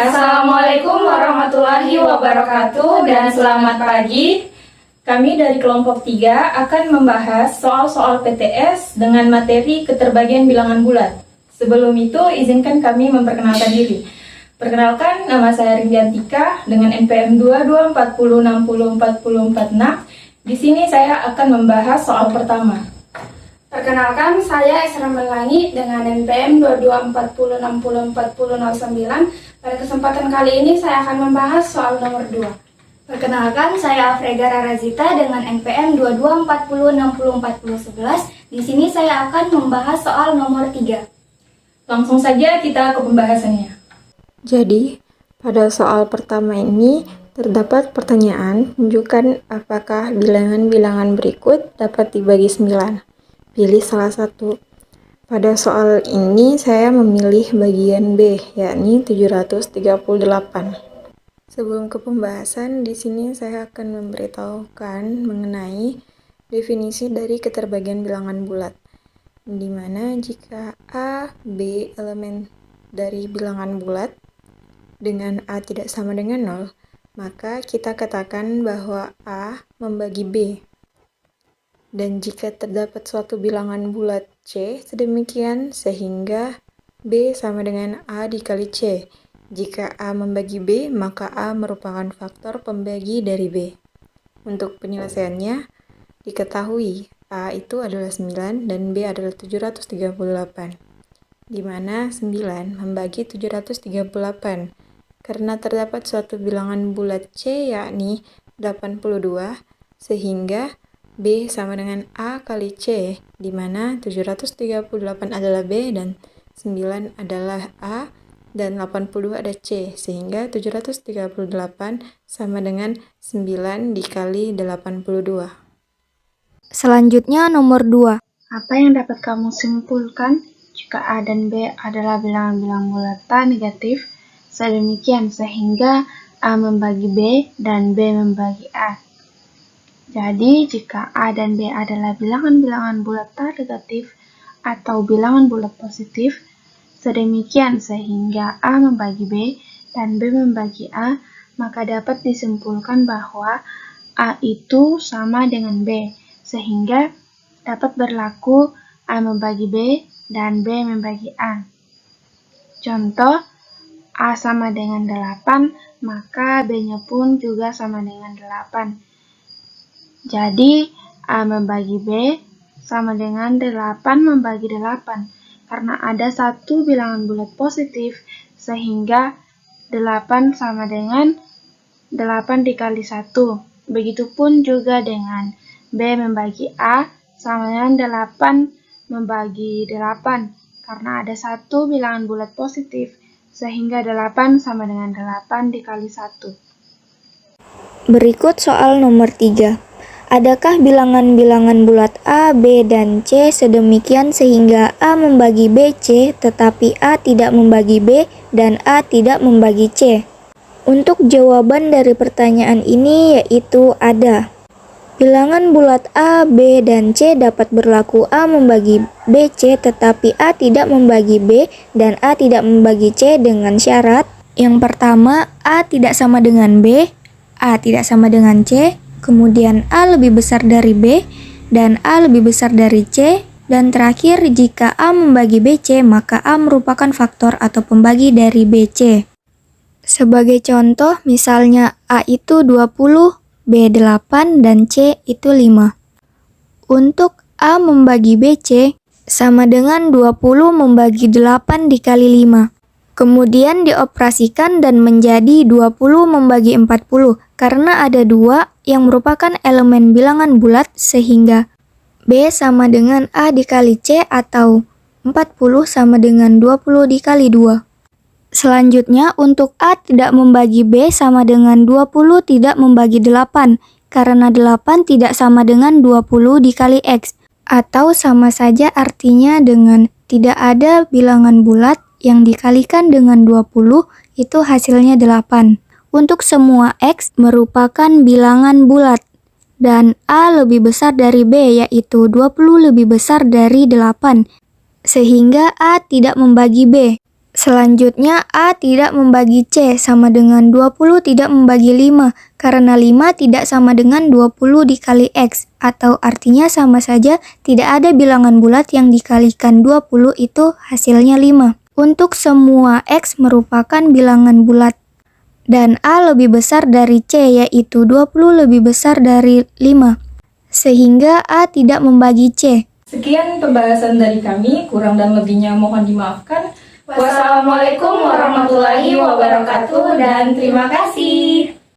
Assalamualaikum warahmatullahi wabarakatuh dan selamat pagi. Kami dari kelompok 3 akan membahas soal-soal PTS dengan materi keterbagian bilangan bulat. Sebelum itu, izinkan kami memperkenalkan diri. Perkenalkan, nama saya Rindiantika dengan NPM 2240604046. Di sini saya akan membahas soal pertama. Perkenalkan, saya Esra Melangi dengan NPM 2240604009. Pada kesempatan kali ini saya akan membahas soal nomor 2. Perkenalkan, saya Afrega Rarazita dengan NPM 2240604011. Di sini saya akan membahas soal nomor 3. Langsung saja kita ke pembahasannya. Jadi, pada soal pertama ini terdapat pertanyaan, tunjukkan apakah bilangan-bilangan berikut dapat dibagi 9. Pilih salah satu. Pada soal ini saya memilih bagian B, yakni 738. Sebelum ke pembahasan, di sini saya akan memberitahukan mengenai definisi dari keterbagian bilangan bulat, di mana jika A, B elemen dari bilangan bulat dengan A tidak sama dengan 0, maka kita katakan bahwa A membagi B. Dan jika terdapat suatu bilangan bulat C sedemikian sehingga B sama dengan A dikali C. Jika A membagi B, maka A merupakan faktor pembagi dari B. Untuk penyelesaiannya, diketahui A itu adalah 9 dan B adalah 738, di mana 9 membagi 738. Karena terdapat suatu bilangan bulat C yakni 82, sehingga B sama dengan A kali C, di mana 738 adalah B dan 9 adalah A dan 82 ada C, sehingga 738 sama dengan 9 dikali 82. Selanjutnya nomor 2. Apa yang dapat kamu simpulkan jika A dan B adalah bilangan-bilangan bulatan negatif sedemikian sehingga A membagi B dan B membagi A? Jadi, jika A dan B adalah bilangan-bilangan bulat negatif atau bilangan bulat positif, sedemikian sehingga A membagi B dan B membagi A, maka dapat disimpulkan bahwa A itu sama dengan B, sehingga dapat berlaku A membagi B dan B membagi A. Contoh, A sama dengan 8, maka B-nya pun juga sama dengan 8. Jadi, A membagi B sama dengan 8 membagi 8. Karena ada satu bilangan bulat positif, sehingga 8 sama dengan 8 dikali 1. Begitupun juga dengan B membagi A sama dengan 8 membagi 8. Karena ada satu bilangan bulat positif, sehingga 8 sama dengan 8 dikali 1. Berikut soal nomor 3. Adakah bilangan-bilangan bulat A, B, dan C sedemikian sehingga A membagi B, C, tetapi A tidak membagi B dan A tidak membagi C? Untuk jawaban dari pertanyaan ini yaitu ada. Bilangan bulat A, B, dan C dapat berlaku A membagi B, C, tetapi A tidak membagi B dan A tidak membagi C dengan syarat. Yang pertama, A tidak sama dengan B, A tidak sama dengan C, kemudian A lebih besar dari B, dan A lebih besar dari C, dan terakhir jika A membagi BC, maka A merupakan faktor atau pembagi dari BC. Sebagai contoh, misalnya A itu 20, B 8, dan C itu 5. Untuk A membagi BC, sama dengan 20 membagi 8 dikali 5. Kemudian dioperasikan dan menjadi 20 membagi 40, karena ada 2 yang merupakan elemen bilangan bulat sehingga B sama dengan A dikali C atau 40 sama dengan 20 dikali 2. Selanjutnya untuk A tidak membagi B sama dengan 20 tidak membagi 8, karena 8 tidak sama dengan 20 dikali X, atau sama saja artinya dengan tidak ada bilangan bulat yang dikalikan dengan 20 itu hasilnya 8. Untuk semua X merupakan bilangan bulat, dan A lebih besar dari B yaitu 20 lebih besar dari 8, sehingga A tidak membagi B. Selanjutnya, A tidak membagi C sama dengan 20 tidak membagi 5, karena 5 tidak sama dengan 20 dikali X, atau artinya sama saja tidak ada bilangan bulat yang dikalikan 20 itu hasilnya 5. Untuk semua X merupakan bilangan bulat, dan A lebih besar dari C yaitu 20 lebih besar dari 5, sehingga A tidak membagi C. Sekian pembahasan dari kami, kurang dan lebihnya mohon dimaafkan. Wassalamualaikum warahmatullahi wabarakatuh dan terima kasih.